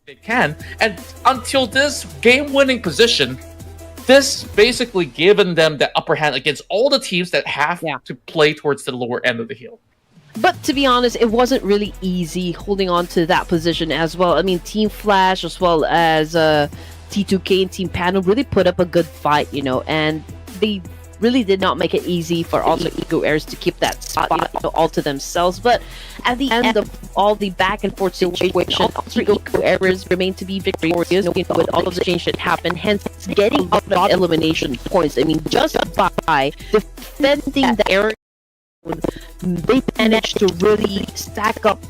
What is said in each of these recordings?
they can. And until this game-winning position, this basically given them the upper hand against all the teams that have to play towards the lower end of the hill. But to be honest, it wasn't really easy holding on to that position as well. I mean, Team Flash as well as T2K and Team Pano really put up a good fight, and they really did not make it easy for all the Ego Airs to keep that spot all to themselves. But at the end of all the back and forth situation, all three Ego Airs remained to be victorious with all of the change that happened, hence getting out of elimination points. I mean, just by defending the area, they managed to really stack up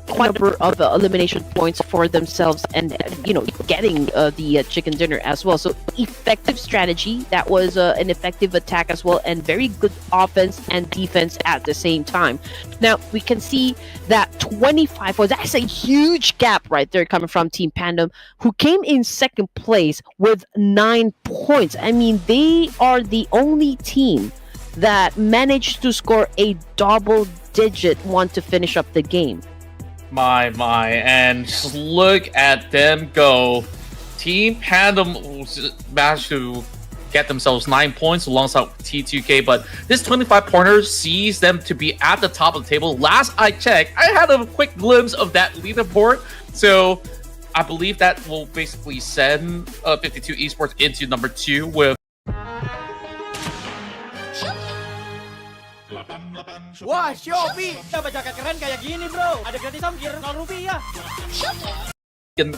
quite a number of elimination points for themselves, and getting the chicken dinner as well. So effective strategy, that was an effective attack as well, and very good offense and defense at the same time. Now we can see that 25 points, that's a huge gap right there coming from Team Pandem, who came in second place with 9 points. I mean, they are the only team that managed to score a double-digit one to finish up the game. My, and just look at them go. Team Pandem managed to get themselves 9 points alongside T2K, but this 25-pointer sees them to be at the top of the table. Last I checked, I had a quick glimpse of that leaderboard, so I believe that will basically send 52 Esports into number 2 with Wah, Shopee! Dapat jaket keren kayak gini, bro. Ada gratis ongkir Rp0.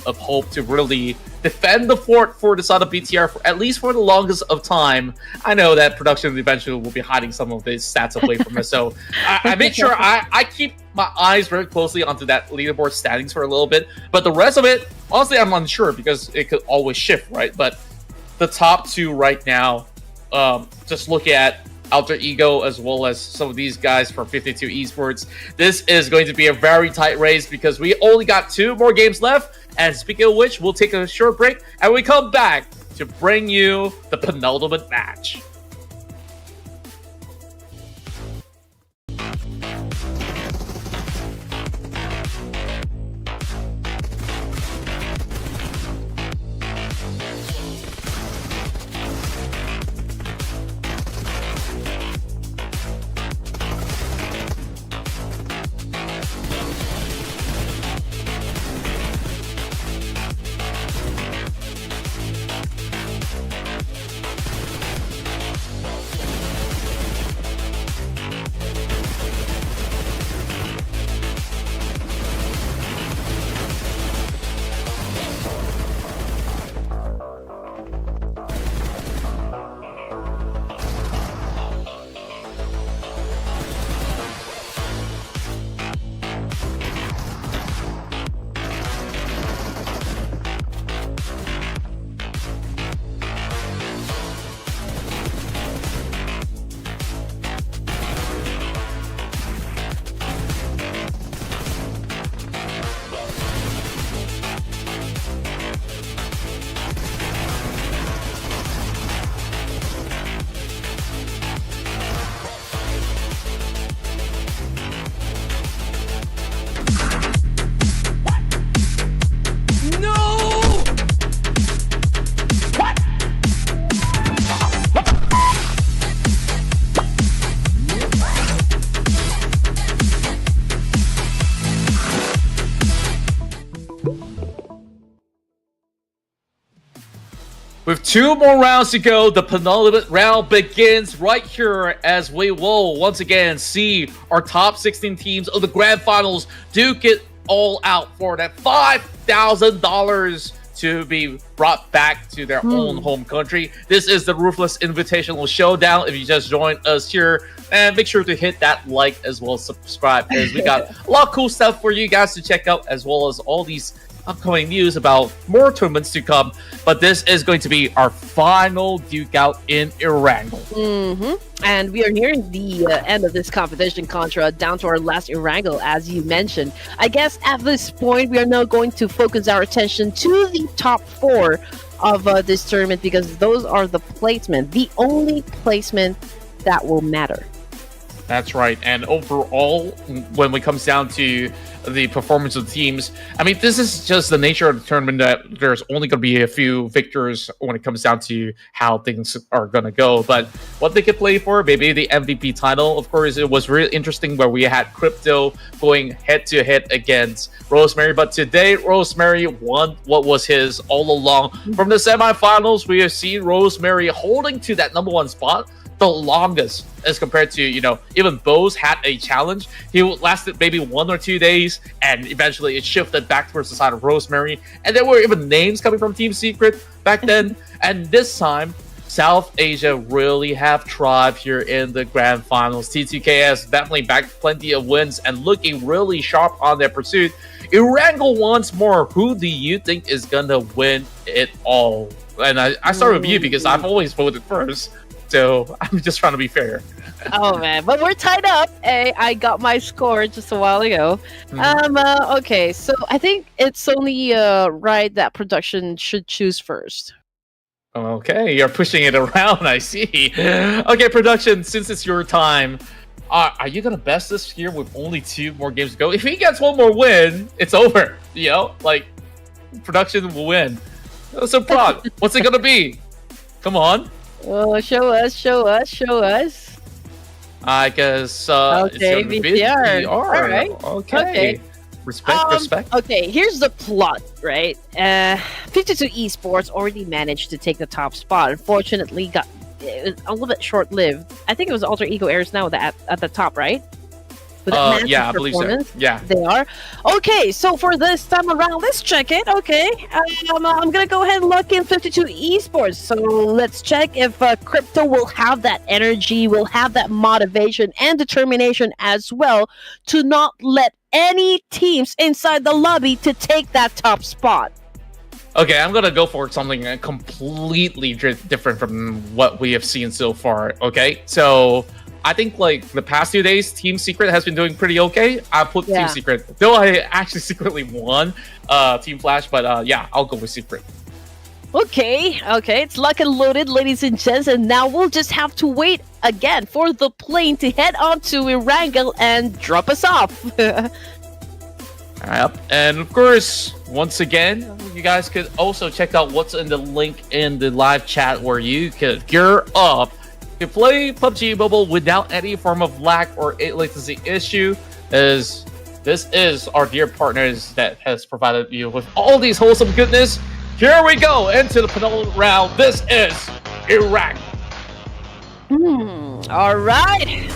of hope to really defend the fort for the Sada BTR for at least for the longest of time. I know that production eventually will be hiding some of these stats away from us, so I make sure I keep my eyes very closely onto that leaderboard standings for a little bit. But the rest of it, honestly, I'm unsure because it could always shift, right? But the top two right now, just look at Alter Ego as well as some of these guys from 52 Esports. This is going to be a very tight race because we only got 2 more games left. And speaking of which, we'll take a short break and we come back to bring you the penultimate match. With 2 more rounds to go, the penultimate round begins right here as we will once again see our top 16 teams of the grand finals duke it all out for that $5,000 to be brought back to their own home country. This is the Ruthless Invitational Showdown. If you just joined us here, and make sure to hit that like as well as subscribe, because we got a lot of cool stuff for you guys to check out, as well as all these upcoming news about more tournaments to come. But this is going to be our final duke out in Erangel. And we are nearing the end of this competition, Contra, down to our last Erangel, as you mentioned. I guess at this point, we are now going to focus our attention to the top 4 of this tournament, because those are the placement, the only placement that will matter. That's right. And overall, when it comes down to the performance of the teams, I mean, this is just the nature of the tournament that there's only going to be a few victors when it comes down to how things are going to go. But what they could play for, maybe the MVP title. Of course, it was really interesting where we had Crypto going head-to-head against Rosemary. But today, Rosemary won what was his all along. From the semifinals, we have seen Rosemary holding to that #1 spot the longest as compared to, even Bose had a challenge. He lasted maybe 1 or 2 days, and eventually it shifted back towards the side of Rosemary. And there were even names coming from Team Secret back then. And this time, South Asia really have thrived here in the grand finals. T2KS definitely backed plenty of wins and looking really sharp on their pursuit. Erangel once more. Who do you think is gonna win it all? And I start with you because I've always voted first. So I'm just trying to be fair. Oh man, but we're tied up. Hey, I got my score just a while ago. Okay, so I think it's only right that production should choose first. Okay, you're pushing it around. I see. Okay, production. Since it's your time, are you gonna best this here with only 2 more games to go? If he gets 1 more win, it's over. Production will win. So, Prog, what's it gonna be? Come on. Oh, show us. I guess Okay, it's VTR. All right. Okay. Respect. Okay, here's the plot, right? 52 Esports already managed to take the top spot. Unfortunately, it was a little bit short-lived. I think it was Alter Ego Airs now at the top, right? With I believe so. Yeah, they are. Okay, so for this time around, let's check it. Okay, I'm gonna go ahead and lock in 52 Esports. So let's check if Crypto will have that energy, will have that motivation and determination as well to not let any teams inside the lobby to take that top spot. Okay, I'm gonna go for something completely different from what we have seen so far. Okay, so I think the past 2 days, Team Secret has been doing pretty okay. I put Team Secret, though I actually secretly won Team Flash, but I'll go with Secret. Okay, it's lock and loaded, ladies and gents, and now we'll just have to wait again for the plane to head on to Erangel and drop us off. Yep, and of course, once again, you guys could also check out what's in the link in the live chat where you could gear up to play PUBG Mobile without any form of lag or latency issue, as this is our dear partners that has provided you with all these wholesome goodness. Here we go into the penultimate round. This is Iraq. All right.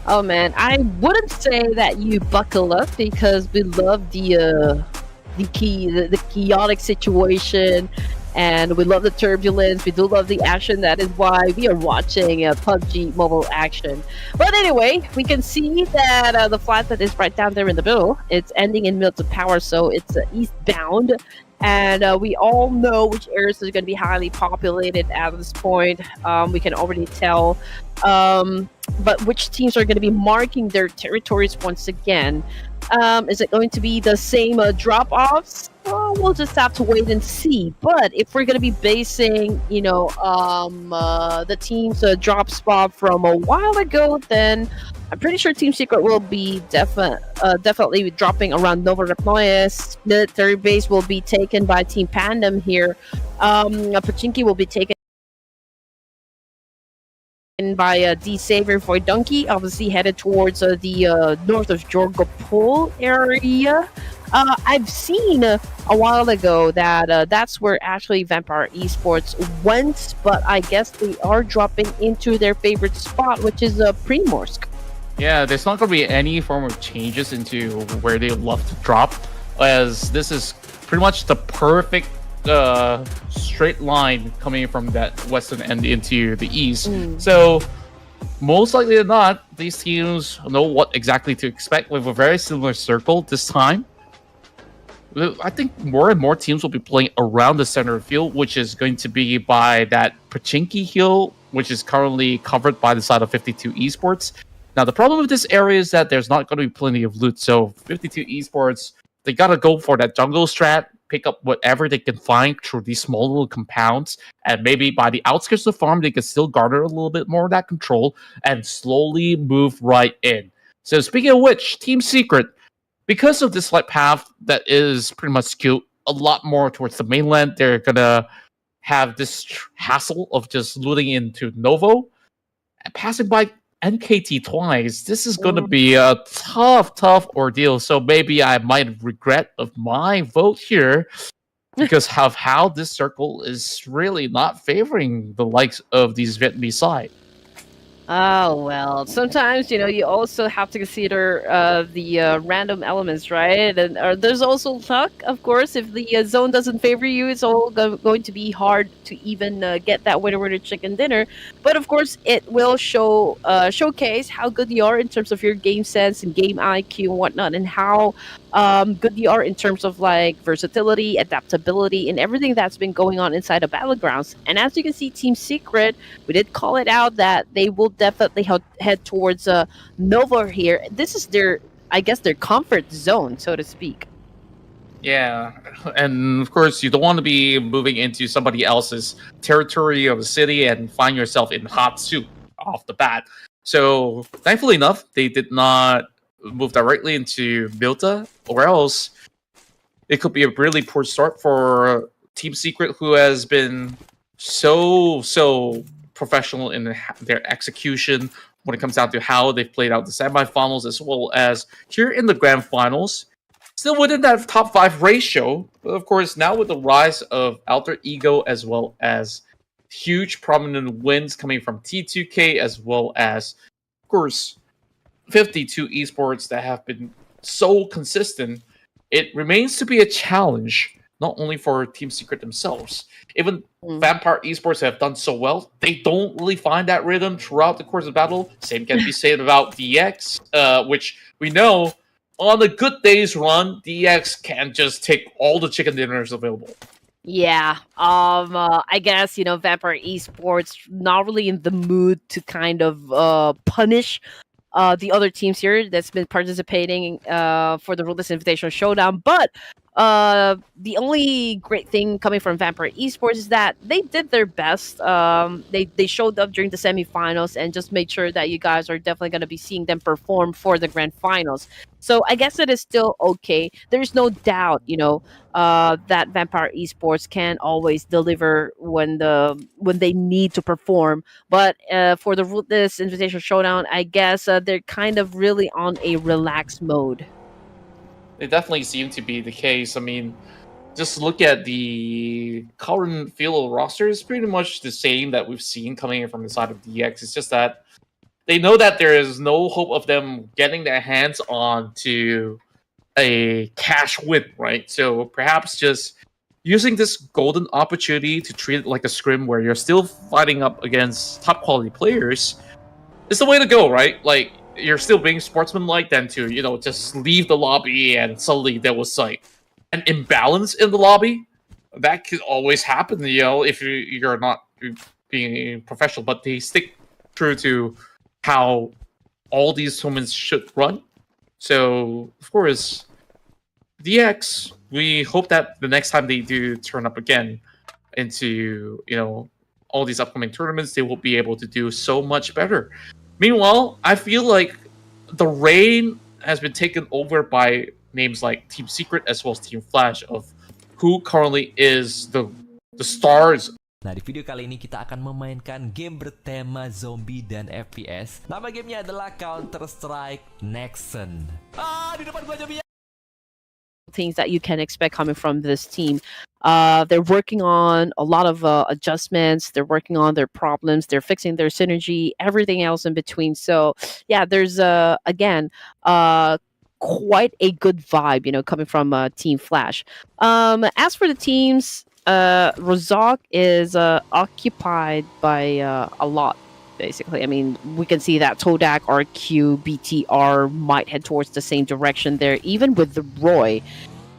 Oh man, I wouldn't say that you buckle up because we love the chaotic situation. And we love the turbulence. We do love the action. That is why we are watching PUBG Mobile action. But anyway, we can see that the flight that is right down there in the middle, it's ending in minutes of power, so it's eastbound. And we all know which areas are going to be highly populated at this point. We can already tell. But which teams are going to be marking their territories once again? Is it going to be the same drop-offs? Well, we'll just have to wait and see. But if we're going to be basing, the team's drop spot from a while ago, then I'm pretty sure Team Secret will be definitely dropping around Nova Repnoyes. Military base will be taken by Team Pandem here. Pachinki will be taken by D Savior for Donkey, obviously headed towards the north of Jorgopol area. I've seen a while ago that that's where actually Vampire Esports went, but I guess they are dropping into their favorite spot, which is Primorsk. Yeah, there's not going to be any form of changes into where they love to drop, as this is pretty much the perfect straight line coming from that western end into the east. So most likely than not, these teams know what exactly to expect with a very similar circle this time. I think more and more teams will be playing around the center of field, which is going to be by that Pachinki hill, which is currently covered by the side of 52 Esports. Now, the problem with this area is that there's not going to be plenty of loot, so 52 Esports, they got to go for that jungle strat, pick up whatever they can find through these small little compounds, and maybe by the outskirts of the farm, they can still garner a little bit more of that control and slowly move right in. So speaking of which, Team Secret, because of this flight path that is pretty much skewed a lot more towards the mainland, they're gonna have this hassle of just looting into Novo and passing by NKT twice. This is going to be a tough ordeal. So maybe I might regret of my vote here because of how this circle is really not favoring the likes of these Vietnamese side. Oh, well, sometimes, you also have to consider the random elements, right? And there's also luck, of course. If the zone doesn't favor you, it's all going to be hard to even get that winner chicken dinner. But of course, it will showcase how good you are in terms of your game sense and game IQ and whatnot, and how good you are in terms of like versatility, adaptability, and everything that's been going on inside of Battlegrounds. And as you can see, Team Secret, we did call it out that they will definitely head towards Nova here. This is I guess, their comfort zone, so to speak. Yeah, and of course, you don't want to be moving into somebody else's territory of the city and find yourself in hot soup off the bat. So, thankfully enough, they did not move directly into Milta, or else it could be a really poor start for Team Secret, who has been so professional in their execution when it comes down to how they've played out the semifinals as well as here in the grand finals. Still within that top 5 ratio, but of course now with the rise of Alter Ego as well as huge prominent wins coming from T2K as well as, of course, 52 esports that have been so consistent, it remains to be a challenge not only for Team Secret themselves. Even Vampire Esports have done so well, they don't really find that rhythm throughout the course of battle. Same can be said about DX, which we know on the good days run, DX can just take all the chicken dinners available. Yeah, I guess, Vampire Esports not really in the mood to kind of punish the other teams here that's been participating for the Ruthless Invitational Showdown. But the only great thing coming from Vampire Esports is that they did their best. They showed up during the semifinals and just made sure that you guys are definitely going to be seeing them perform for the grand finals. So I guess it is still okay. There's no doubt, that Vampire Esports can always deliver when they need to perform. But for the Ruthless Invitational Showdown, I guess they're kind of really on a relaxed mode. It definitely seemed to be the case. I mean, just look at the current field of roster is pretty much the same that we've seen coming in from the side of DX. It's just that they know that there is no hope of them getting their hands on to a cash win, right? So perhaps just using this golden opportunity to treat it like a scrim where you're still fighting up against top quality players is the way to go, right? Like, you're still being sportsmanlike than to, just leave the lobby and suddenly there was like an imbalance in the lobby. That could always happen, if you're not being professional, but they stick true to how all these tournaments should run. So, of course, DX, we hope that the next time they do turn up again into, all these upcoming tournaments, they will be able to do so much better. Meanwhile, I feel like the reign has been taken over by names like Team Secret as well as Team Flash of who currently is the stars. Nah, di video kali ini kita akan memainkan game bertema zombie dan FPS. Nama gamenya adalah Counter-Strike Nexon. Di depan gua zombie. Things that you can expect coming from this team. They're working on a lot of adjustments. They're working on their problems. They're fixing their synergy, everything else in between. So yeah, there's again quite a good vibe, coming from Team Flash. As for the teams, Rozak is occupied by a lot. Basically, I mean, we can see that Todak, RQ, BTR might head towards the same direction there, even with the Roy.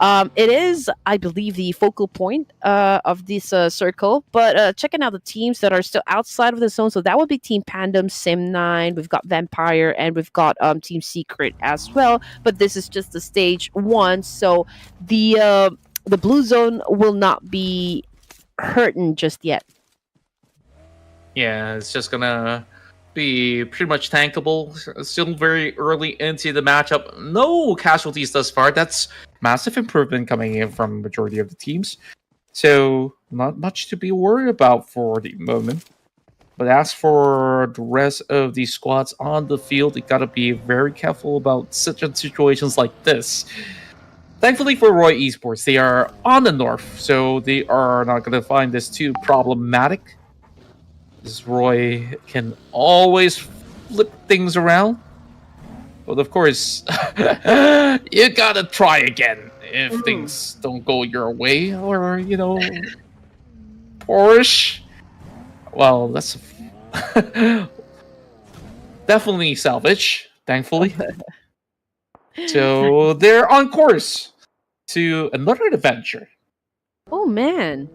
It is, I believe, the focal point of this circle. But checking out the teams that are still outside of the zone, so that would be Team Pandem, Sim9, we've got Vampire, and we've got Team Secret as well. But this is just the stage 1, so the the blue zone will not be hurting just yet. Yeah, it's just gonna be pretty much tankable. Still very early into the matchup. No casualties thus far. That's massive improvement coming in from majority of the teams. So not much to be worried about for the moment. But as for the rest of the squads on the field, you gotta be very careful about such situations like this. Thankfully for Roy Esports, they are on the north, so they are not gonna find this too problematic. This Roy can always flip things around. But of course, you gotta try again if things don't go your way, or Porsche. Well, that's definitely salvage, thankfully. So they're on course to another adventure. Oh man,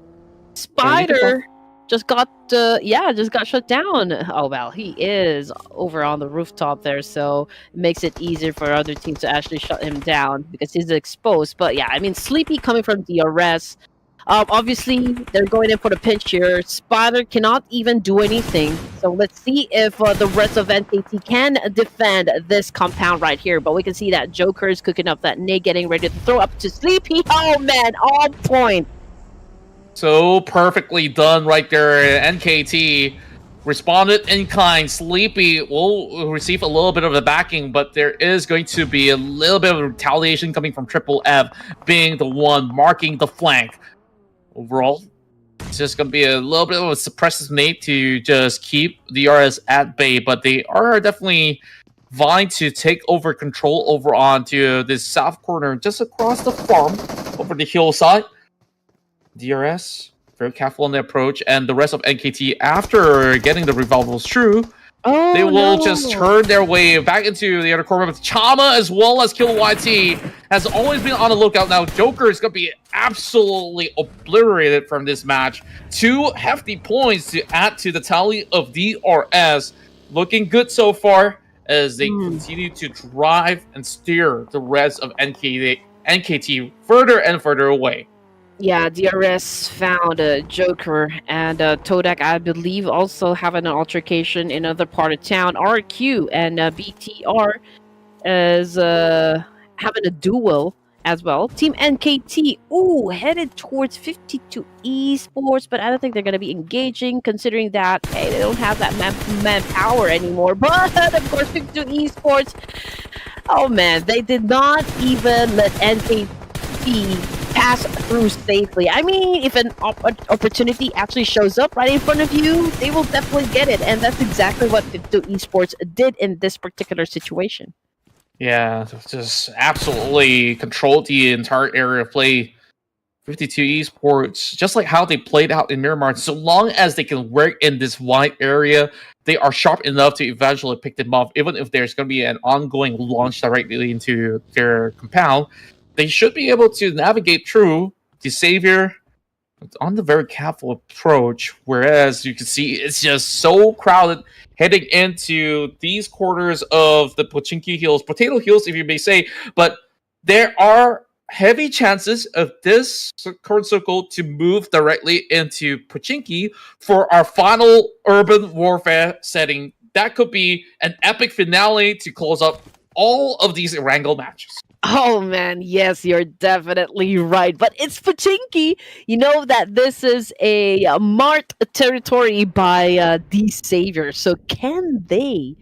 Spider just got shut down. Oh well, he is over on the rooftop there, so it makes it easier for other teams to actually shut him down because he's exposed. But yeah, I mean, Sleepy coming from DRS. Obviously, they're going in for the pinch here. Spider cannot even do anything. So let's see if the rest of NKT can defend this compound right here. But we can see that Joker is cooking up that nade, getting ready to throw up to Sleepy. Oh man, on point. So perfectly done right there. NKT responded in kind. Sleepy will receive a little bit of the backing, but there is going to be a little bit of retaliation coming from Triple F being the one marking the flank. Overall, it's just going to be a little bit of a suppressive nade to just keep the RS at bay, but they are definitely vying to take over control over onto this south corner just across the farm over the hillside. DRS, very careful on the approach, and the rest of NKT, after getting the revivals through, they will just turn their way back into the other corner with Chama as well as Kill YT has always been on the lookout. Now Joker is going to be absolutely obliterated from this match. 2 hefty points to add to the tally of DRS. Looking good so far as they continue to drive and steer the rest of NKT further and further away. Yeah, DRS found Joker and Todak, I believe, also having an altercation in another part of town. RQ and BTR is having a duel as well. Team NKT, headed towards 52 Esports, but I don't think they're going to be engaging, considering that, hey, they don't have that manpower anymore. But, of course, 52 Esports, oh man, they did not even let NKT pass through safely. I mean, if an opportunity actually shows up right in front of you, they will definitely get it, and that's exactly what 52 Esports did in this particular situation. Yeah, just absolutely controlled the entire area of play. 52 Esports, just like how they played out in Miramar, so long as they can work in this wide area, they are sharp enough to eventually pick them off, even if there's going to be an ongoing launch directly into their compound. They should be able to navigate through the Savior on the very careful approach, whereas you can see it's just so crowded heading into these quarters of the Pochinki Hills, Potato Hills, if you may say, but there are heavy chances of this current circle to move directly into Pochinki for our final urban warfare setting. That could be an epic finale to close up all of these Erangel matches. Oh man, yes, you're definitely right. But it's Pochinki. You know that this is a marked territory by the Savior. So can they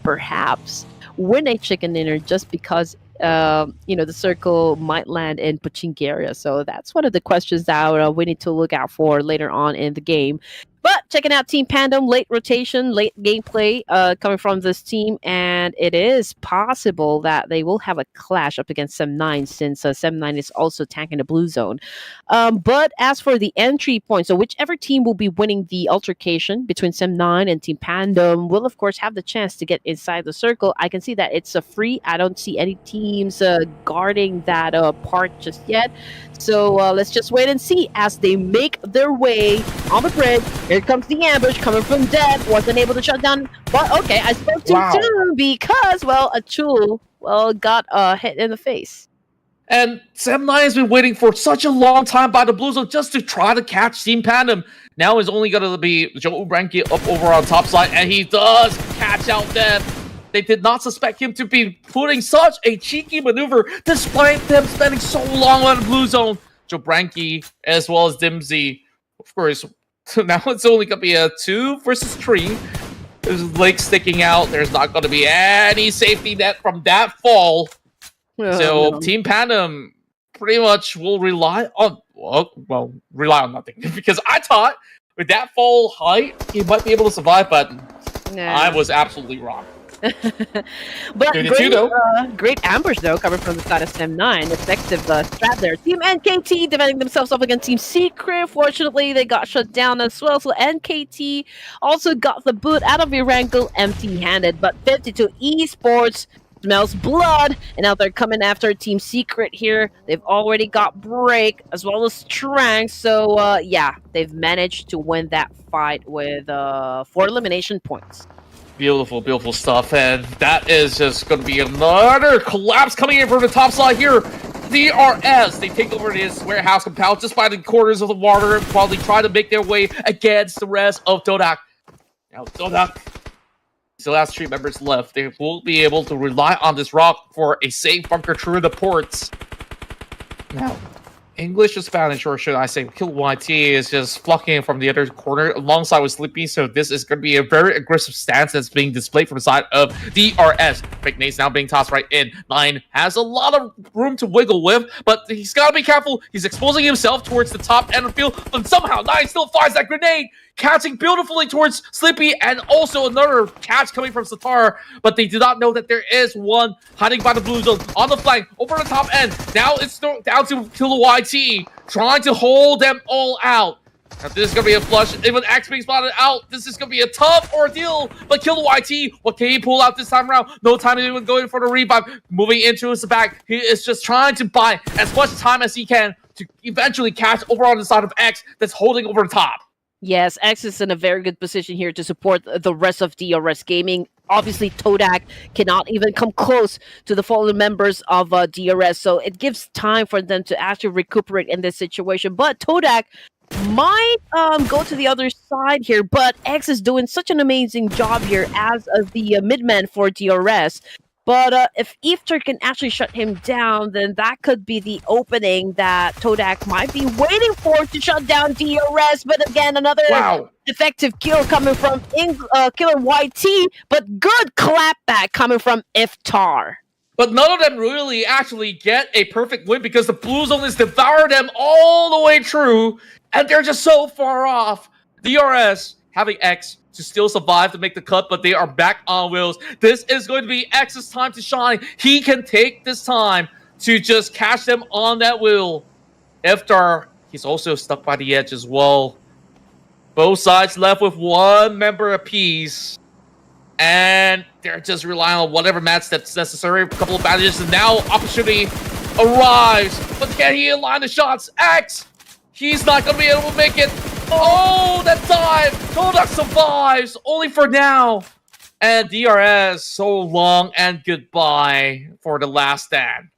perhaps win a chicken dinner just because the circle might land in Pochinki area? So that's one of the questions that we need to look out for later on in the game. But checking out Team Pandem, late rotation, late gameplay coming from this team, and it is possible that they will have a clash up against Sem9 since Sem9 is also tanking the blue zone. But as for the entry point, so whichever team will be winning the altercation between Sem9 and Team Pandem will, of course, have the chance to get inside the circle. I can see that it's free. I don't see any teams guarding that part just yet. So let's just wait and see as they make their way on the bridge. Here comes the ambush coming from Dead. Wasn't able to shut down. But okay, I spoke too soon because, well, Achul, got hit in the face. And Sam9 has been waiting for such a long time by the Blue Zone just to try to catch Team Pandem. Now it's only going to be Joe Branke up over on top side, and he does catch out them. They did not suspect him to be putting such a cheeky maneuver despite them spending so long on the Blue Zone. Joe Branke as well as Dimsy. Of course, now it's only going to be a 2 versus 3. There's Lake sticking out. There's not going to be any safety net from that fall. So no. Team Pandem pretty much will rely on rely on nothing because I thought with that fall height he might be able to survive, but I was absolutely wrong. But great ambush though coming from the side of Sam9. Effective strat there. Team NKT defending themselves up against Team Secret. Fortunately, they got shut down as well. So NKT also got the boot out of Erangel empty-handed. But 52 Esports smells blood, and now they're coming after Team Secret here. They've already got Break as well as Strength. So yeah, they've managed to win that fight with 4 elimination points. Beautiful, beautiful stuff, and that is just going to be another collapse coming in from the top side here. DRS, they take over this warehouse compound just by the corners of the water while they try to make their way against the rest of Dodak. Now, Dodak still has 3 members left. They will be able to rely on this rock for a safe bunker through the ports. Now, English or Spanish, or should I say Kill YT, is just flocking from the other corner alongside with Sleepy, so this is going to be a very aggressive stance that's being displayed from the side of DRS. Fake nades now being tossed right in. 9 has a lot of room to wiggle with, but he's got to be careful. He's exposing himself towards the top end of the field, but somehow 9 still fires that grenade, catching beautifully towards Sleepy, and also another catch coming from Satar, but they do not know that there is one hiding by the Blue Zone on the flank, over the top end. Now it's down to Killer YT, trying to hold them all out. Now this is going to be a flush. Even X being spotted out, this is going to be a tough ordeal, but Killer YT, what can he pull out this time around? No time to even going for the revive. Moving into his back, he is just trying to buy as much time as he can to eventually catch over on the side of X that's holding over the top. Yes, X is in a very good position here to support the rest of DRS Gaming. Obviously, Todak cannot even come close to the fallen members of DRS, so it gives time for them to actually recuperate in this situation. But Todak might go to the other side here, but X is doing such an amazing job here as the midman for DRS. But if Easter can actually shut him down, then that could be the opening that Todak might be waiting for to shut down DRS. But again, another effective kill coming from Killer YT, but good clapback coming from Iftar. But none of them really actually get a perfect win because the Blue Zone has devoured them all the way through, and they're just so far off. DRS having X to still survive to make the cut, but they are back on wheels. This is going to be X's time to shine. He can take this time to just catch them on that wheel. Iftar, he's also stuck by the edge as well. Both sides left with 1 member apiece. And they're just relying on whatever match that's necessary. A couple of bandages, and now opportunity arrives. But can he align the shots? X! He's not going to be able to make it. Oh, that dive! Kodak survives, only for now. And DRS, so long and goodbye for the last stand.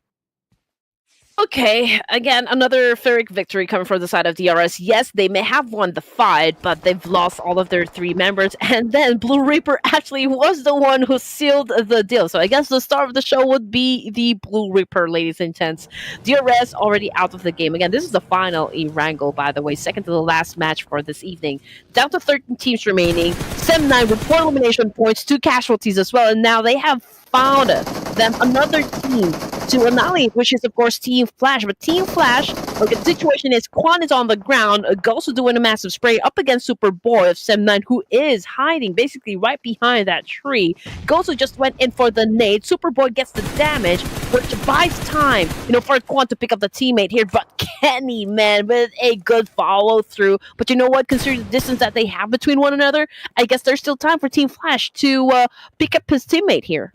Okay, again, another Ferric victory coming from the side of DRS. Yes, they may have won the fight, but they've lost all of their 3 members. And then Blue Reaper actually was the one who sealed the deal. So I guess the star of the show would be the Blue Reaper, ladies and gents. DRS already out of the game. Again, this is the final E-Wrangle, by the way. Second to the last match for this evening. Down to 13 teams remaining. Sem9 with 4 elimination points, 2 casualties as well. And now they have found them another team to annihilate, which is of course Team Flash. But Team Flash, okay, the situation is Quan is on the ground, Gosu doing a massive spray up against Superboy of Sem9, who is hiding basically right behind that tree. Gosu just went in for the nade. Superboy gets the damage, which buys time, for Quan to pick up the teammate here. But Kenny, man, with a good follow through. But you know what? Considering the distance that they have between one another, I guess there's still time for Team Flash to pick up his teammate here.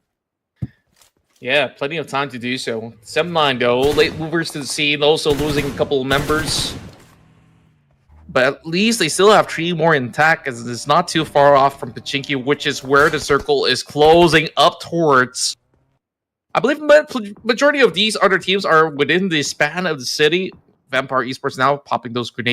Yeah, plenty of time to do so. Sem9, though, late movers to the scene, also losing a couple of members. But at least they still have 3 more intact, as it's not too far off from Pachinki, which is where the circle is closing up towards. I believe majority of these other teams are within the span of the city. Vampire Esports now popping those grenades